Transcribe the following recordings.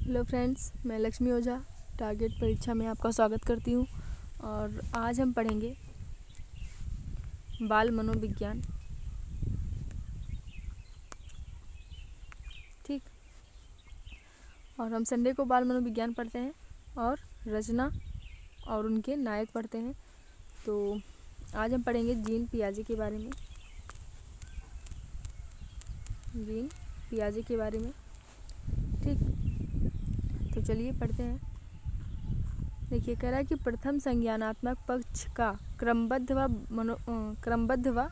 Hello friends, मैं लक्ष्मी ओझा target परीक्षा में आपका स्वागत करती हूँ। और आज हम पढ़ेंगे बाल मनोविज्ञान। ठीक, और हम संडे को बाल मनोविज्ञान पढ़ते हैं और रचना और उनके नायक पढ़ते हैं। तो आज हम पढ़ेंगे जीन पियाजे के बारे में। जीन पियाजे के बारे में, ठीक। तो चलिए पढ़ते हैं। देखिए, कह रहा है कि प्रथम संज्ञानात्मक पक्ष का क्रमबद्ध व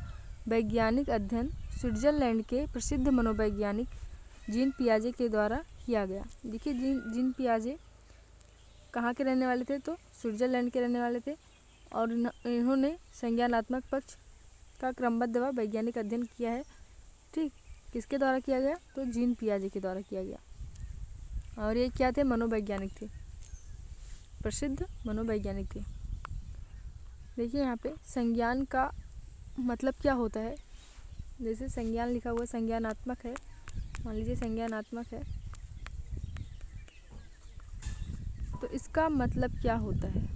वैज्ञानिक अध्ययन स्विट्जरलैंड के प्रसिद्ध मनोवैज्ञानिक जीन पियाजे के द्वारा किया गया। देखिए, जीन पियाजे कहाँ के रहने वाले थे? तो स्विट्जरलैंड के रहने वाले थे। और इन्होंने संज्ञानात्मक पक्ष का क्रमबद्ध व वैज्ञानिक अध्ययन किया है। ठीक, किसके द्वारा किया गया? तो जीन पियाजे के द्वारा किया गया। और ये क्या थे? मनोवैज्ञानिक थे, प्रसिद्ध मनोवैज्ञानिक थे। देखिए, यहाँ पे संज्ञान का मतलब क्या होता है। जैसे संज्ञान लिखा हुआ संज्ञानात्मक है, मान लीजिए संज्ञानात्मक है, तो इसका मतलब क्या होता है?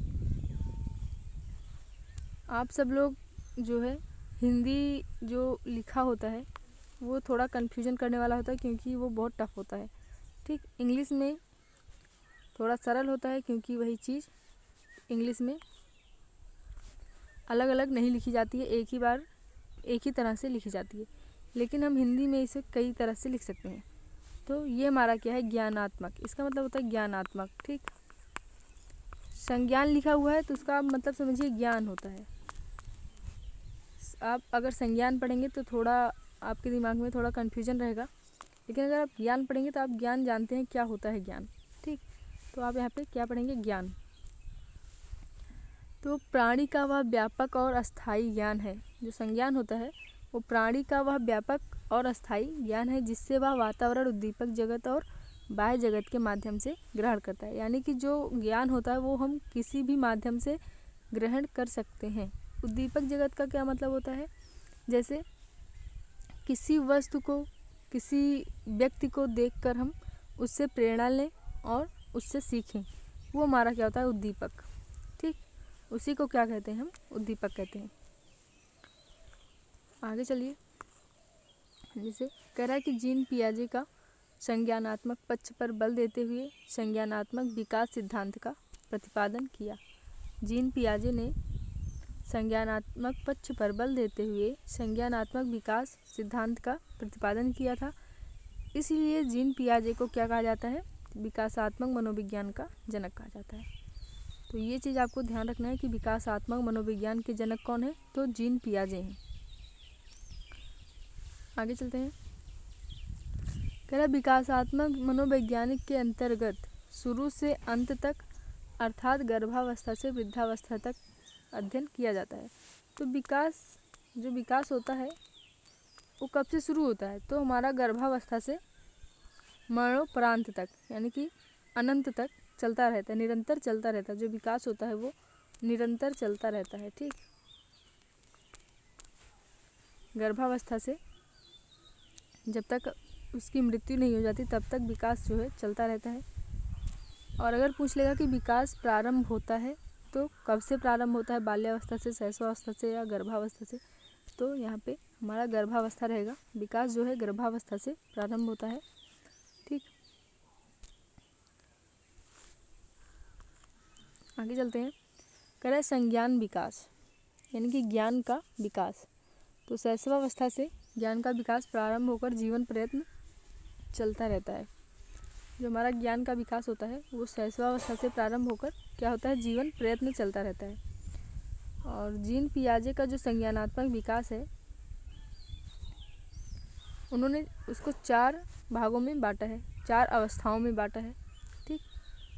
आप सब लोग जो है हिंदी जो लिखा होता है वो थोड़ा कन्फ्यूजन करने वाला होता है, क्योंकि वो बहुत टफ होता है। ठीक, इंग्लिश में थोड़ा सरल होता है, क्योंकि वही चीज़ इंग्लिश में अलग अलग नहीं लिखी जाती है, एक ही बार एक ही तरह से लिखी जाती है। लेकिन हम हिंदी में इसे कई तरह से लिख सकते हैं। तो ये हमारा क्या है? ज्ञानात्मक। इसका मतलब होता है ज्ञानात्मक। ठीक, संज्ञान लिखा हुआ है तो उसका मतलब समझिए ज्ञान होता है। आप अगर संज्ञान पढ़ेंगे तो थोड़ा आपके दिमाग में थोड़ा कन्फ्यूजन रहेगा, लेकिन अगर आप ज्ञान पढ़ेंगे तो आप ज्ञान जानते हैं क्या होता है ज्ञान। ठीक, तो आप यहाँ पे क्या पढ़ेंगे? ज्ञान। तो प्राणी का वह व्यापक और अस्थायी ज्ञान है। जो संज्ञान होता है वो प्राणी का वह व्यापक और अस्थायी ज्ञान है, जिससे वह वातावरण, उद्दीपक जगत और बाह्य जगत के माध्यम से ग्रहण करता है। यानी कि जो ज्ञान होता है वो हम किसी भी माध्यम से ग्रहण कर सकते हैं। उद्दीपक जगत का क्या मतलब होता है? जैसे किसी वस्तु को, किसी व्यक्ति को देखकर हम उससे प्रेरणा लें और उससे सीखें, वो हमारा क्या होता है? उद्दीपक। ठीक, उसी को क्या कहते हैं? हम उद्दीपक कहते हैं। आगे चलिए। जैसे कह रहा है कि जीन पियाजे का संज्ञानात्मक पक्ष पर बल देते हुए संज्ञानात्मक विकास सिद्धांत का प्रतिपादन किया। जीन पियाजे ने संज्ञानात्मक पक्ष पर बल देते हुए संज्ञानात्मक विकास सिद्धांत का प्रतिपादन किया था। इसलिए जीन पियाजे को क्या कहा जाता है? विकासात्मक मनोविज्ञान का जनक कहा जाता है। तो ये चीज़ आपको ध्यान रखना है कि विकासात्मक मनोविज्ञान के जनक कौन है? तो जीन पियाजे हैं। आगे चलते हैं। कह रहा विकासात्मक मनोवैज्ञानिक के अंतर्गत शुरू से अंत तक, अर्थात गर्भावस्था से वृद्धावस्था तक अध्ययन किया जाता है। तो जो विकास होता है वो कब से शुरू होता है? तो हमारा गर्भावस्था से मरणोपरांत तक, यानी कि अनंत तक चलता रहता है, निरंतर चलता रहता है। जो विकास होता है वो निरंतर चलता रहता है। ठीक, गर्भावस्था से जब तक उसकी मृत्यु नहीं हो जाती तब तक विकास जो है चलता रहता है। और अगर पूछ लेगा कि विकास प्रारंभ होता है तो कब से प्रारंभ होता है? बाल्यावस्था से, शैशवावस्था से या गर्भावस्था से? तो यहाँ पे हमारा गर्भावस्था रहेगा। विकास जो है गर्भावस्था से प्रारंभ होता है। ठीक, आगे चलते हैं। कह रहा है संज्ञान विकास, यानी कि ज्ञान का विकास। तो शैशवावस्था से ज्ञान का विकास प्रारंभ होकर जीवन प्रयत्न चलता रहता है। जो हमारा ज्ञान का विकास होता है वो शैशवावस्था से प्रारंभ होकर क्या होता है? जीवन प्रयत्न चलता रहता है। और जीन पियाजे का जो संज्ञानात्मक विकास है उन्होंने उसको 4 भागों में बांटा है, 4 अवस्थाओं में बांटा है। ठीक,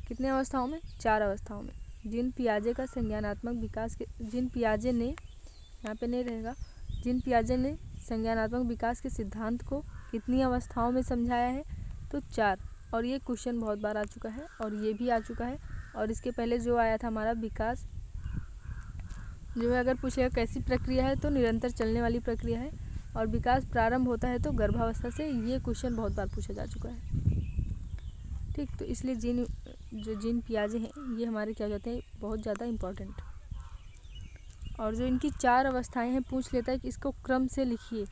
कितने अवस्थाओं में? 4 अवस्थाओं में। जीन पियाजे का संज्ञानात्मक विकास के जीन पियाजे ने, यहाँ पे नहीं रहेगा, जीन पियाजे ने संज्ञानात्मक विकास के सिद्धांत को कितनी अवस्थाओं में समझाया है? तो 4। और ये क्वेश्चन बहुत बार आ चुका है और ये भी आ चुका है। और इसके पहले जो आया था हमारा विकास जो है, अगर पूछेगा कैसी प्रक्रिया है तो निरंतर चलने वाली प्रक्रिया है। और विकास प्रारंभ होता है तो गर्भावस्था से, ये क्वेश्चन बहुत बार पूछा जा चुका है। ठीक। तो इसलिए जीन पियाजे हैं ये हमारे क्या हो जाते हैं, बहुत ज़्यादा इम्पॉर्टेंट। और जो इनकी 4 अवस्थाएं हैं पूछ लेता है कि इसको क्रम से लिखिए।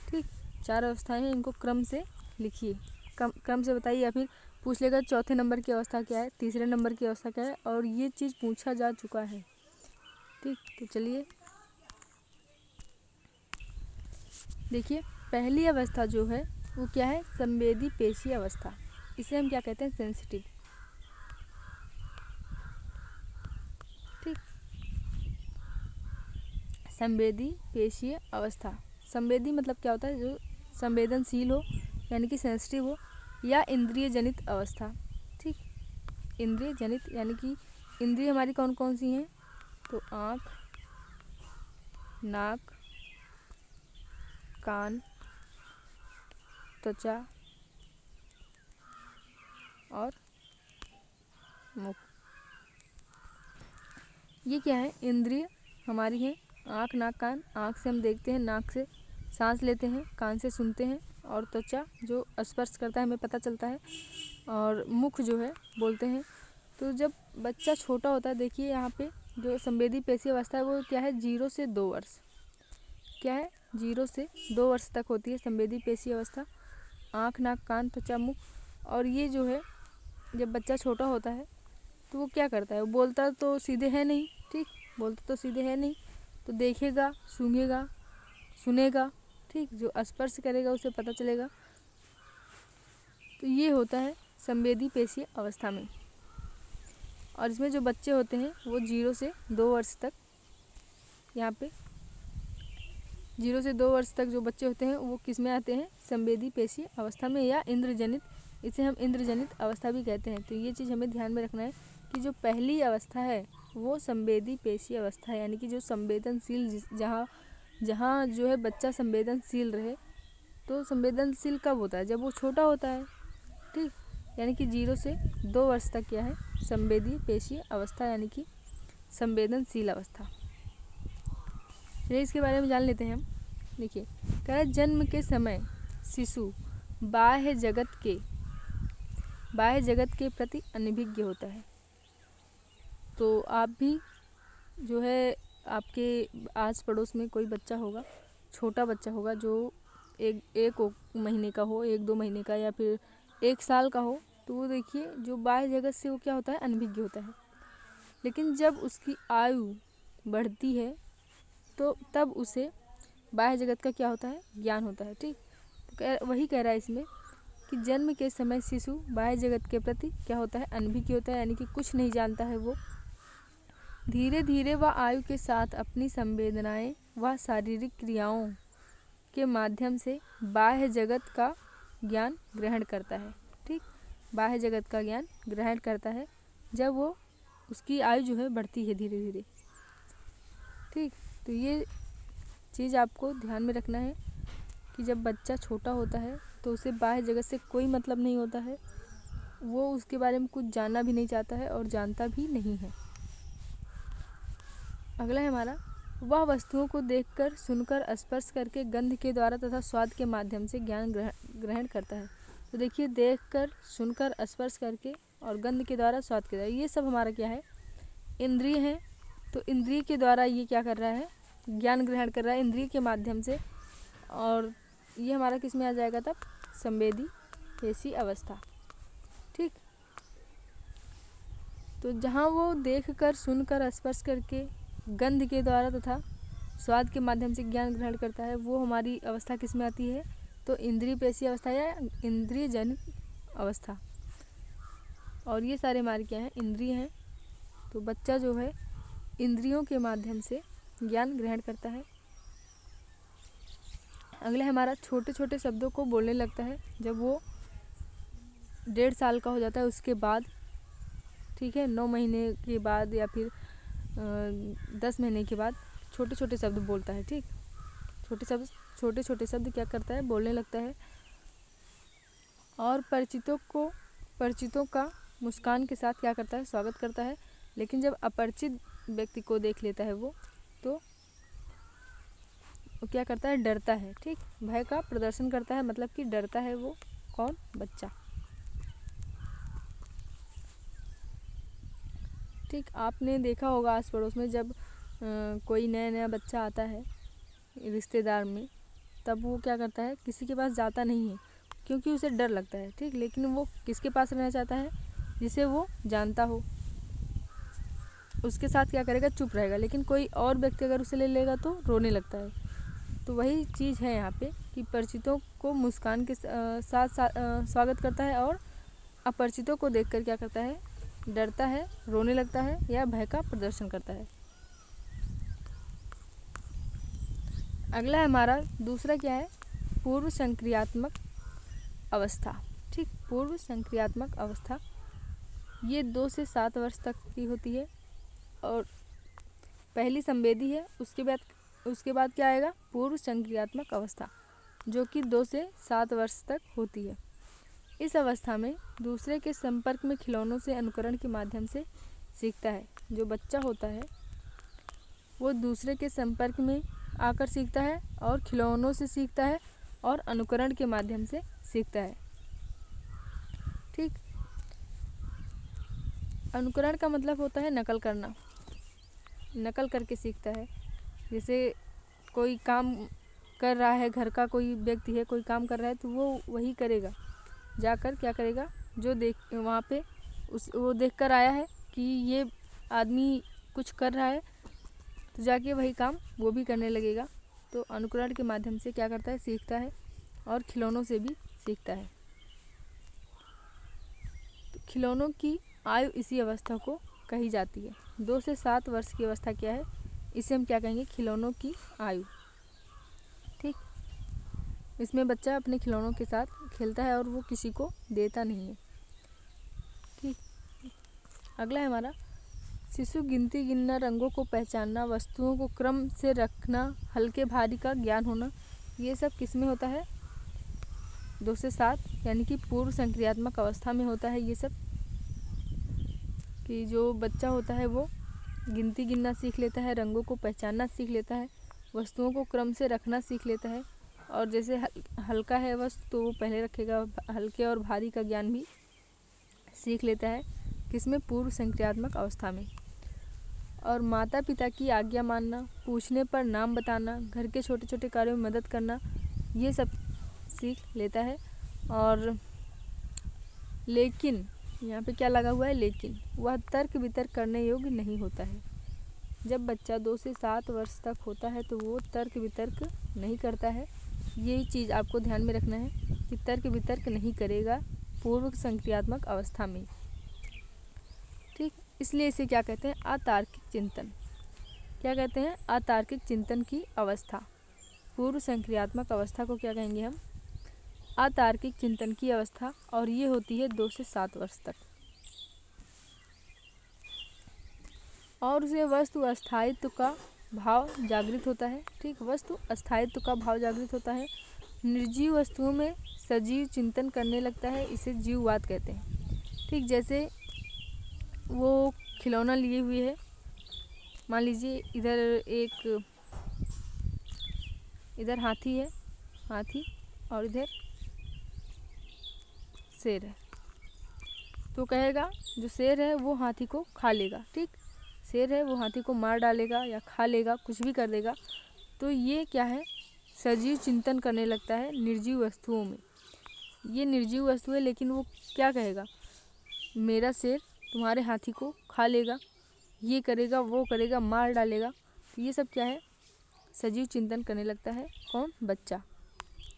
ठीक, 4 अवस्थाएं हैं, इनको क्रम से लिखिए, क्रम से बताइए। या फिर पूछ लेगा चौथे नंबर की अवस्था क्या है, तीसरे नंबर की अवस्था क्या है, और ये चीज़ पूछा जा चुका है। ठीक, तो चलिए देखिए, पहली अवस्था जो है वो क्या है, संवेदी पेशीय अवस्था। इसे हम क्या कहते हैं, सेंसिटिव। ठीक, संवेदी पेशीय अवस्था। संवेदी मतलब क्या होता है, जो संवेदनशील हो यानी कि सेंसिटिव हो, या इंद्रिय जनित अवस्था। ठीक, इंद्रिय जनित यानी कि इंद्रिय हमारी कौन कौन सी हैं, तो आँख, नाक, कान, त्वचा और मुख। ये क्या है, इंद्रिय हमारी है। आँख, नाक, कान। आँख से हम देखते हैं, नाक से सांस लेते हैं, कान से सुनते हैं, और त्वचा जो स्पर्श करता है हमें पता चलता है, और मुख जो है बोलते हैं। तो जब बच्चा छोटा होता है, देखिए यहाँ पे जो संवेदी पेशीय अवस्था है वो क्या है, 0 से 2 वर्ष। क्या है, 0 से 2 वर्ष तक होती है संवेदी पेशीय अवस्था। आँख, नाक, कान, त्वचा, मुख। और ये जो है जब बच्चा छोटा होता है तो वो क्या करता है, वो बोलता तो सीधे है नहीं। ठीक, बोलता तो सीधे है नहीं, तो देखेगा, सूंघेगा, सुनेगा। ठीक, जो स्पर्श करेगा उसे पता चलेगा। तो ये होता है संवेदी पेशीय अवस्था में। और इसमें जो बच्चे होते हैं वो 0 से 2 वर्ष तक, यहाँ पे 0 से 2 वर्ष तक जो बच्चे होते हैं वो किस में आते हैं, संवेदी पेशीय अवस्था में, या इंद्रजनित। इसे हम इंद्रजनित अवस्था भी कहते हैं। तो ये चीज़ हमें ध्यान में रखना है कि जो पहली अवस्था है वो संवेदी पेशीय अवस्था है, यानी कि जो संवेदनशील, जहाँ जो है बच्चा संवेदनशील रहे। तो संवेदनशील कब होता है, जब वो छोटा होता है। ठीक, यानी कि 0 से 2 वर्ष तक क्या है, संवेदी पेशीय अवस्था, यानी कि संवेदनशील अवस्था। चलिए इसके बारे में जान लेते हैं हम। देखिए, कह रहा है जन्म के समय शिशु बाह्य जगत के प्रति अनभिज्ञ होता है। तो आप भी जो है, आपके आस पड़ोस में कोई बच्चा होगा, छोटा बच्चा होगा, जो एक महीने का हो, 1-2 महीने का, या फिर 1 साल का हो, तो वो देखिए जो बाह्य जगत से वो क्या होता है, अनभिज्ञ होता है। लेकिन जब उसकी आयु बढ़ती है तो तब उसे बाह्य जगत का क्या होता है, ज्ञान होता है। ठीक, तो वही कह रहा है इसमें कि जन्म के समय शिशु बाह्य जगत के प्रति क्या होता है, अनभिज्ञ होता है, यानी कि कुछ नहीं जानता है वो। धीरे धीरे वह आयु के साथ अपनी संवेदनाएं व शारीरिक क्रियाओं के माध्यम से बाह्य जगत का ज्ञान ग्रहण करता है। ठीक, बाह्य जगत का ज्ञान ग्रहण करता है जब वो, उसकी आयु जो है बढ़ती है धीरे धीरे। ठीक, तो ये चीज़ आपको ध्यान में रखना है कि जब बच्चा छोटा होता है तो उसे बाह्य जगत से कोई मतलब नहीं होता है, वो उसके बारे में कुछ जानना भी नहीं चाहता है और जानता भी नहीं है। अगला है हमारा, वह वस्तुओं को देखकर, सुनकर, स्पर्श करके, गंध के द्वारा तथा स्वाद के माध्यम से ज्ञान ग्रहण करता है। तो देखिए, देखकर, सुनकर, स्पर्श करके और गंध के द्वारा, स्वाद के द्वारा, ये सब हमारा क्या है, इंद्रिय है। तो इंद्रिय के द्वारा ये क्या कर रहा है, ज्ञान ग्रहण कर रहा है इंद्रिय के माध्यम से। और ये हमारा किस में आ जाएगा तब, संवेदी पेशीय अवस्था। ठीक, तो जहाँ वो देखकर, सुनकर, स्पर्श करके, गंध के द्वारा तथा स्वाद के माध्यम से ज्ञान ग्रहण करता है, वो हमारी अवस्था किस में आती है, तो इंद्रिय पेशीय अवस्था या इंद्रिय जनित अवस्था। और ये सारे हमारे क्या हैं, इंद्रिय हैं। तो बच्चा जो है इंद्रियों के माध्यम से ज्ञान ग्रहण करता है। अगला हमारा, छोटे छोटे शब्दों को बोलने लगता है जब वो 1.5 साल का हो जाता है, उसके बाद। ठीक है, 9 महीने के बाद या फिर 10 महीने के बाद छोटे छोटे शब्द बोलता है। ठीक, छोटे छोटे शब्द क्या करता है, बोलने लगता है। और परिचितों का मुस्कान के साथ क्या करता है, स्वागत करता है। लेकिन जब अपरिचित व्यक्ति को देख लेता है वो, तो वो क्या करता है, डरता है। ठीक, भय का प्रदर्शन करता है, मतलब कि डरता है वो, कौन, बच्चा। ठीक, आपने देखा होगा आस पड़ोस में जब कोई नया नया बच्चा आता है रिश्तेदार में, तब वो क्या करता है, किसी के पास जाता नहीं है क्योंकि उसे डर लगता है। ठीक, लेकिन वो किसके पास रहना चाहता है, जिसे वो जानता हो, उसके साथ क्या करेगा, चुप रहेगा। लेकिन कोई और व्यक्ति अगर उसे ले लेगा तो रोने लगता है। तो वही चीज़ है यहाँ पे कि परिचितों को मुस्कान के साथ स्वागत करता है और अपरिचितों को देखकर क्या करता है, डरता है, रोने लगता है या भय का प्रदर्शन करता है। अगला है हमारा दूसरा क्या है, पूर्व संक्रियात्मक अवस्था। ठीक, पूर्व संक्रियात्मक अवस्था ये 2 से 7 वर्ष तक की होती है और पहली संवेदी है। उसके बाद क्या आएगा, पूर्व संक्रियात्मक अवस्था, जो कि 2 से 7 वर्ष तक होती है। इस अवस्था में दूसरे के संपर्क में खिलौनों से अनुकरण के माध्यम से सीखता है। जो बच्चा होता है वो दूसरे के संपर्क में आकर सीखता है और खिलौनों से सीखता है और अनुकरण के माध्यम से सीखता है। ठीक, अनुकरण का मतलब होता है नकल करना, नकल करके सीखता है। जैसे कोई काम कर रहा है, घर का कोई व्यक्ति है, कोई काम कर रहा है तो वो वही करेगा, जाकर क्या करेगा, जो देख वहाँ पे वो देख कर आया है कि ये आदमी कुछ कर रहा है तो जाके वही काम वो भी करने लगेगा। तो अनुकरण के माध्यम से क्या करता है, सीखता है और खिलौनों से भी सीखता है। तो खिलौनों की आयु इसी अवस्था को कही जाती है। 2 से 7 वर्ष की अवस्था क्या है, इसे हम क्या कहेंगे, खिलौनों की आयु। ठीक, इसमें बच्चा अपने खिलौनों के साथ खेलता है और वो किसी को देता नहीं है। ठीक, अगला है हमारा शिशु गिनती गिनना, रंगों को पहचानना, वस्तुओं को क्रम से रखना, हल्के भारी का ज्ञान होना, ये सब किस में होता है, 2 से 7 यानी कि पूर्व संक्रियात्मक अवस्था में होता है। ये सब कि जो बच्चा होता है वो गिनती गिनना सीख लेता है, रंगों को पहचानना सीख लेता है, वस्तुओं को क्रम से रखना सीख लेता है और जैसे हल्का है वस्तु तो वो पहले रखेगा, हल्के और भारी का ज्ञान भी सीख लेता है। किसमें, पूर्व संक्रियात्मक अवस्था में। और माता पिता की आज्ञा मानना, पूछने पर नाम बताना, घर के छोटे छोटे कार्यों में मदद करना, ये सब सीख लेता है। और लेकिन यहाँ पे क्या लगा हुआ है, लेकिन वह तर्क वितर्क करने योग्य नहीं होता है। जब बच्चा 2 से 7 वर्ष तक होता है तो वो तर्क वितर्क नहीं करता है। यही चीज़ आपको ध्यान में रखना है कि तर्क वितर्क नहीं करेगा पूर्व संक्रियात्मक अवस्था में। ठीक, इसलिए इसे क्या कहते हैं, अतार्किक चिंतन। क्या कहते हैं, अतार्किक चिंतन की अवस्था। पूर्व संक्रियात्मक अवस्था को क्या कहेंगे हम, अतार्किक चिंतन की अवस्था, और ये होती है 2 से 7 वर्ष तक। और उसे वस्तु अस्थायित्व का भाव जागृत होता है। ठीक, वस्तु अस्थायित्व का भाव जागृत होता है। निर्जीव वस्तुओं में सजीव चिंतन करने लगता है, इसे जीववाद कहते हैं। ठीक, जैसे वो खिलौना लिए हुए है, मान लीजिए इधर हाथी है, हाथी, और इधर शेर है। तो कहेगा जो शेर है वो हाथी को खा लेगा। ठीक, शेर है वो हाथी को मार डालेगा या खा लेगा, कुछ भी कर देगा। तो ये क्या है, सजीव चिंतन करने लगता है निर्जीव वस्तुओं में। ये निर्जीव वस्तु है लेकिन वो क्या कहेगा, मेरा शेर तुम्हारे हाथी को खा लेगा, ये करेगा, वो करेगा, मार डालेगा। तो ये सब क्या है, सजीव चिंतन करने लगता है कौन, बच्चा।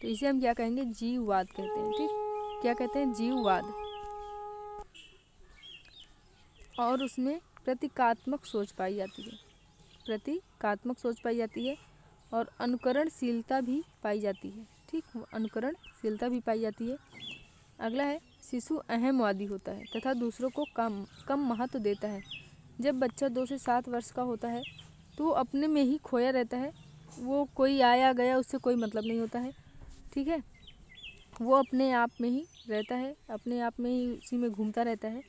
तो इसे हम क्या कहेंगे, जीववाद कहते हैं। ठीक, क्या कहते हैं, जीववाद। और उसमें प्रतीकात्मक सोच पाई जाती है, प्रतीकात्मक सोच पाई जाती है और अनुकरणशीलता भी पाई जाती है। ठीक, अनुकरणशीलता भी पाई जाती है। अगला है शिशु अहमवादी होता है तथा दूसरों को कम महत्व देता है। जब बच्चा 2 से 7 वर्ष का होता है तो वो अपने में ही खोया रहता है, वो कोई आया गया उससे कोई मतलब नहीं होता है। ठीक है, वो अपने आप में ही रहता है, अपने आप में ही उसी में घूमता रहता है,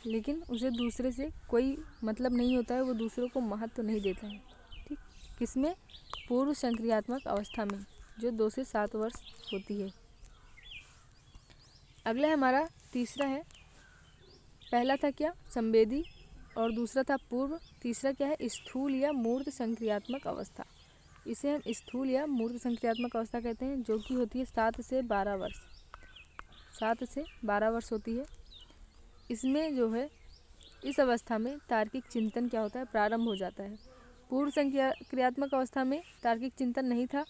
लेकिन उसे दूसरे से कोई मतलब नहीं होता है, वो दूसरों को महत्व नहीं देता है। ठीक, किसमें, पूर्व संक्रियात्मक अवस्था में, जो 2 से 7 वर्ष होती है। अगला है हमारा तीसरा है पहला था क्या, संवेदी, और दूसरा था पूर्व, तीसरा क्या है, स्थूल या मूर्त संक्रियात्मक अवस्था। इसे हम स्थूल या मूर्त संक्रियात्मक अवस्था कहते हैं, जो कि होती है 7 से 12 वर्ष, 7 से 12 वर्ष होती है। इसमें जो है, इस अवस्था में तार्किक चिंतन क्या होता है, प्रारंभ हो जाता है। पूर्व संक्रियात्मक अवस्था में तार्किक चिंतन नहीं था,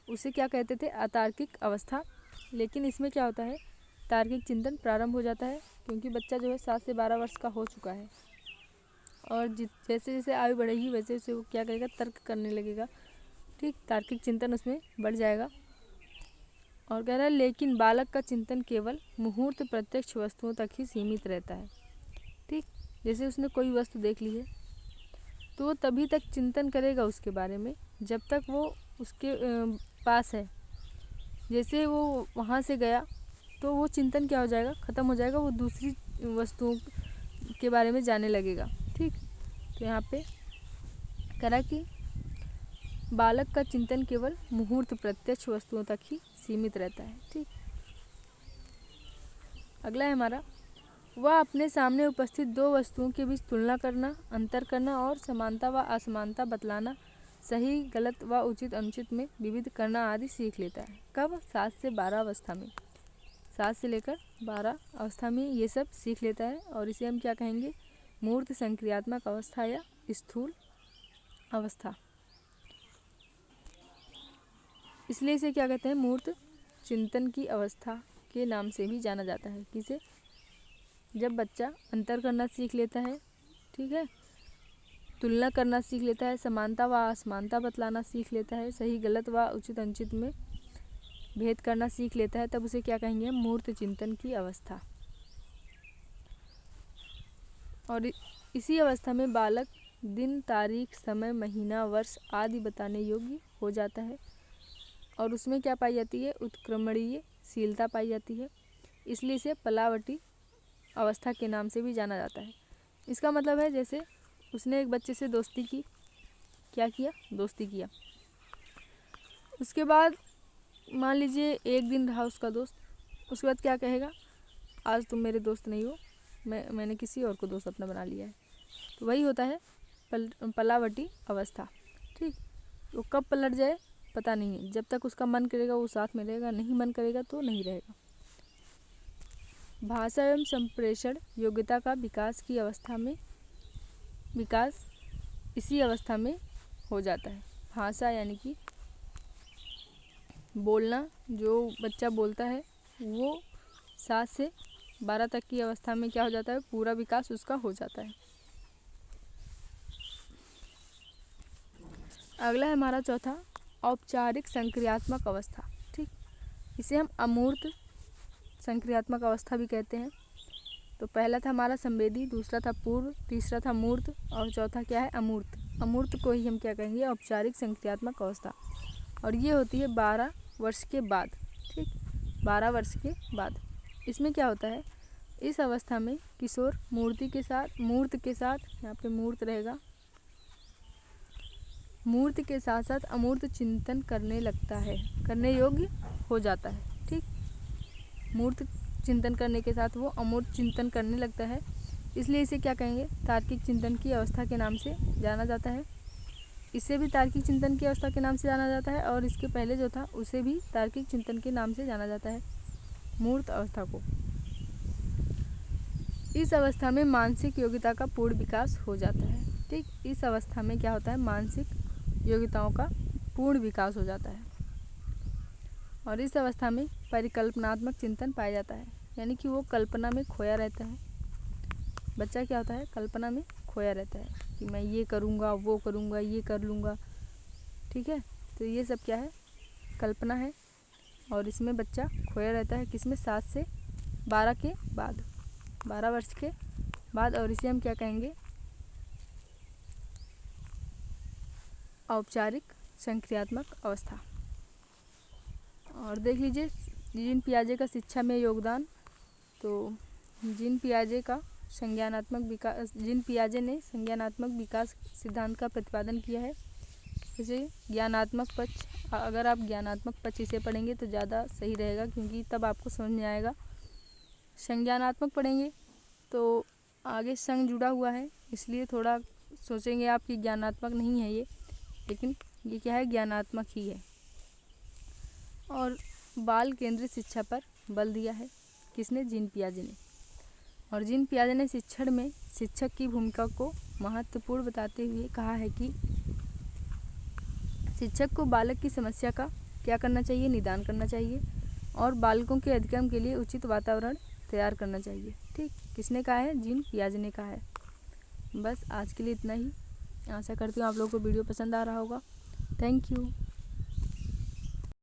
उसे क्या कहते थे, अतार्किक अवस्था। लेकिन इसमें क्या होता है, तार्किक चिंतन प्रारंभ हो जाता है, क्योंकि बच्चा जो है 7 से 12 वर्ष का हो चुका है, और जैसे जैसे आयु बढ़ेगी वैसे वैसे वो क्या करेगा, तर्क करने लगेगा। ठीक, तार्किक चिंतन उसमें बढ़ जाएगा। और कह रहा है लेकिन बालक का चिंतन केवल मुहूर्त प्रत्यक्ष वस्तुओं तक ही सीमित रहता है। ठीक, जैसे उसने कोई वस्तु देख ली है तो वो तभी तक चिंतन करेगा उसके बारे में जब तक वो उसके पास है। जैसे वो वहाँ से गया तो वो चिंतन क्या हो जाएगा, ख़त्म हो जाएगा, वो दूसरी वस्तुओं के बारे में जानने लगेगा। ठीक, तो यहाँ पे करा कि बालक का चिंतन केवल मुहूर्त प्रत्यक्ष वस्तुओं तक ही सीमित रहता है। ठीक, अगला है हमारा, वह अपने सामने उपस्थित दो वस्तुओं के बीच तुलना करना, अंतर करना और समानता व असमानता बतलाना, सही गलत व उचित अनुचित में विविध करना आदि सीख लेता है। कब, 7 से 12 अवस्था में, 7 से लेकर 12 अवस्था में ये सब सीख लेता है, और इसे हम क्या कहेंगे, मूर्त संक्रियात्मक अवस्था या स्थूल अवस्था। इसलिए इसे क्या कहते हैं, मूर्त चिंतन की अवस्था के नाम से भी जाना जाता है। किसे, जब बच्चा अंतर करना सीख लेता है, ठीक है, तुलना करना सीख लेता है, समानता व असमानता बतलाना सीख लेता है, सही गलत व उचित अनुचित में भेद करना सीख लेता है, तब उसे क्या कहेंगे, मूर्त चिंतन की अवस्था। और इसी अवस्था में बालक दिन, तारीख, समय, महीना, वर्ष आदि बताने योग्य हो जाता है, और उसमें क्या पाई जाती है, उत्क्रमणीयशीलता पाई जाती है। इसलिए इसे पलावटी अवस्था के नाम से भी जाना जाता है। इसका मतलब है जैसे उसने एक बच्चे से दोस्ती की, क्या किया, दोस्ती किया, उसके बाद मान लीजिए एक दिन रहा उसका दोस्त, उसके बाद क्या कहेगा, आज तुम मेरे दोस्त नहीं हो, मैंने किसी और को दोस्त अपना बना लिया है। तो वही होता है पलावटी अवस्था। ठीक, तो कब पलट जाए पता नहीं है, जब तक उसका मन करेगा वो साथ में रहेगा, नहीं मन करेगा तो नहीं रहेगा। भाषा एवं संप्रेषण योग्यता का विकास की अवस्था में, विकास इसी अवस्था में हो जाता है। भाषा यानी कि बोलना, जो बच्चा बोलता है वो 7 से 12 तक की अवस्था में क्या हो जाता है, पूरा विकास उसका हो जाता है। अगला है हमारा चौथा, औपचारिक संक्रियात्मक अवस्था। ठीक, इसे हम अमूर्त संक्रियात्मक अवस्था भी कहते हैं। तो पहला था हमारा संवेदी, दूसरा था पूर्व, तीसरा था मूर्त, और चौथा क्या है, अमूर्त। अमूर्त को ही हम क्या कहेंगे, औपचारिक संक्रियात्मक अवस्था। और ये होती है 12 वर्ष के बाद। ठीक, 12 वर्ष के बाद। इसमें क्या होता है, इस अवस्था में किशोर मूर्त के साथ यहाँ पे मूर्त रहेगा, मूर्त के साथ साथ अमूर्त चिंतन करने लगता है, करने योग्य हो जाता है। ठीक, मूर्त चिंतन करने के साथ वो अमूर्त चिंतन करने लगता है, इसलिए इसे क्या कहेंगे, तार्किक चिंतन की अवस्था के नाम से जाना जाता है। इसे भी तार्किक चिंतन की अवस्था के नाम से जाना जाता है, और इसके पहले जो था उसे भी तार्किक चिंतन के नाम से जाना जाता है, मूर्त अवस्था को। इस अवस्था में मानसिक योग्यता का पूर्ण विकास हो जाता है। ठीक, इस अवस्था में क्या होता है, मानसिक योग्यताओं का पूर्ण विकास हो जाता है, और इस अवस्था में परिकल्पनात्मक चिंतन पाया जाता है, यानी कि वो कल्पना में खोया रहता है। बच्चा क्या होता है, कल्पना में खोया रहता है कि मैं ये करूँगा, वो करूँगा, ये कर लूँगा। ठीक है, तो ये सब क्या है, कल्पना है, और इसमें बच्चा खोया रहता है, किसमें, 7 से 12 के बाद, 12 वर्ष के बाद। और इसे हम क्या कहेंगे, औपचारिक संक्रियात्मक अवस्था। और देख लीजिए जीन पियाजे का शिक्षा में योगदान। तो जीन पियाजे ने संज्ञानात्मक विकास सिद्धांत का प्रतिपादन किया है। जैसे ज्ञानात्मक पक्ष, अगर आप ज्ञानात्मक पक्ष इसे पढ़ेंगे तो ज़्यादा सही रहेगा, क्योंकि तब आपको समझ में आएगा। संज्ञानात्मक पढ़ेंगे तो आगे संग जुड़ा हुआ है, इसलिए थोड़ा सोचेंगे आप कि ज्ञानात्मक नहीं है ये, लेकिन ये क्या है, ज्ञानात्मक ही है। और बाल केंद्रित शिक्षा पर बल दिया है किसने, जीन पियाजे ने। और जीन पियाजे ने शिक्षण में शिक्षक की भूमिका को महत्वपूर्ण बताते हुए कहा है कि शिक्षक को बालक की समस्या का क्या करना चाहिए, निदान करना चाहिए और बालकों के अधिगम के लिए उचित वातावरण तैयार करना चाहिए। ठीक, किसने कहा है, जीन पियाजे ने कहा है। बस आज के लिए इतना ही। आशा करती हूँ आप लोगों को वीडियो पसंद आ रहा होगा। Thank you.